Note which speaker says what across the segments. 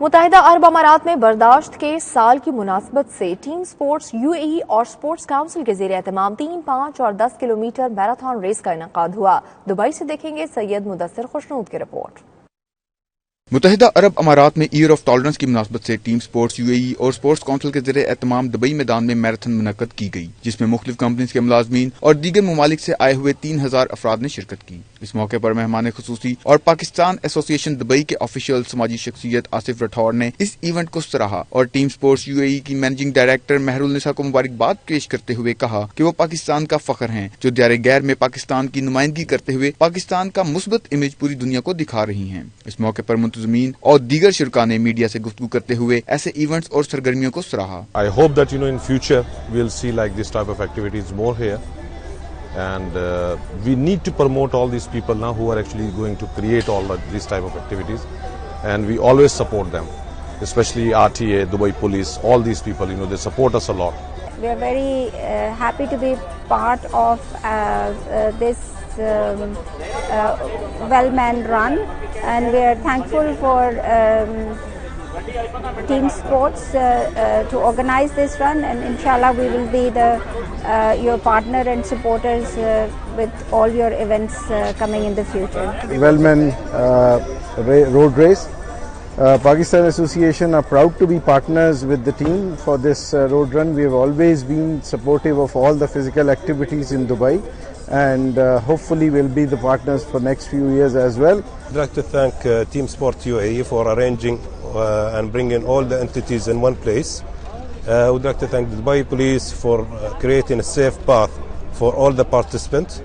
Speaker 1: मुत्तहिदा अरब अमारात में बर्दाश्त के साल की मुनासबत से टीम स्पोर्ट्स यूएई और स्पोर्ट्स काउंसिल के ज़ेर एहतमाम 3, 5 और 10 किलोमीटर मैराथन रेस का इनेकाद हुआ। दुबई से देखेंगे सैयद मुदस्सिर खुशनूद की रिपोर्ट।
Speaker 2: मुत्तहिदा अरब अमारात में ईयर ऑफ टॉलरेंस की मुनासबत से टीम स्पोर्ट्स यूएई और स्पोर्ट्स काउंसिल के ज़रिए एहतमाम दुबई मैदान में मैराथन मुनक्कद की गई, जिसमें मुख्तलिफ कंपनीज के मुलाजमीन और दीगर ममालिक से आए हुए 3000 अफराद ने शिरकत की। इस मौके पर मेहमान खुसूसी और पाकिस्तान एसोसिएशन दुबई के ऑफिशियल समाजी शख्सियत आसिफ राठौर ने इस इवेंट को सराहा और टीम स्पोर्ट्स यूएई की मैनेजिंग डायरेक्टर महरुल निसा को मुबारकबाद पेश करते हुए कहा कि वो पाकिस्तान का फख्र हैं, जो दियारे गैर में पाकिस्तान की नुमाइंदगी करते हुए पाकिस्तान का मुस्बत इमेज पूरी दुनिया को दिखा रही हैं। इस मौके पर मुंतज़मीन और दीगर शुरा ने मीडिया से गुफ्तगू करते हुए ऐसे इवेंट्स और सरगर्मियों को सराहा।
Speaker 3: I hope that in future we'll see like this type of activities more here, and we need to promote all these people now who are actually going to create all of these type of activities, and we always support them, especially RTA, Dubai Police, all these people. They support us a lot.
Speaker 4: We are very happy to be part of this well-manned run, and we are thankful for Team Sports to organize this run, and inshallah we will be your partner and supporters with all your events coming in the future.
Speaker 5: Well-manned road race. Pakistan Association are proud to be partners with the team for this road run. We have always been supportive of all the physical activities in Dubai, and hopefully we'll be the partners for next few years as well.
Speaker 6: I'd like to thank Team Sport UAE for arranging and bringing all the entities in one place. I would like to thank the Dubai Police for creating a safe path for all the participants.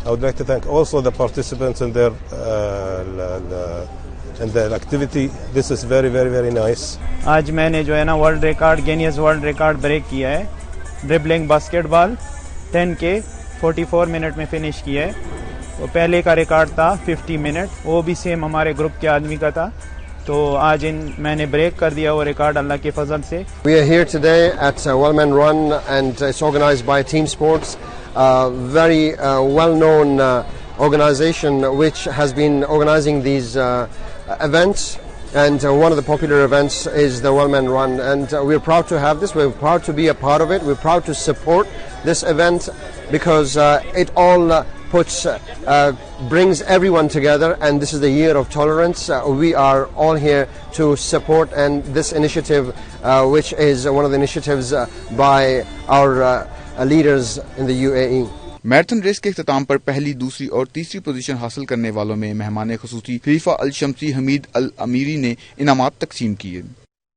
Speaker 6: I would like to thank also the participants in their activity. This is very, very, very nice.
Speaker 7: आज मैंने जो है ना world record Guinness world record break किया है। Dribbling basketball 10K 44 minute में finish किया है। वो पहले का रिकॉर्ड था 50 मिनट, वो भी सेम हमारे ग्रुप के आदमी का था। तो आज मैंने ब्रेक कर दिया वो रिकॉर्ड अल्लाह के फजल से।
Speaker 8: We are here today at Well-Manned Run, and it's organized by Team Sports, a very well-known organization which has been organizing these events, and one of the popular events is the Well-Manned Run, and we're proud to have this. We're proud to be a part of it. We're proud to support this event because it all brings everyone together, and this is the year of tolerance. We are all here to support and this initiative, which is one of the initiatives by our leaders in the UAE.
Speaker 2: Marathon race के इख्तिताम पर पहली, दूसरी और तीसरी position हासिल करने वालों में मेहमान खुसूसी फीफा अल शम्सी हमीद अल अमीरी ने इनामात तकसीम किए।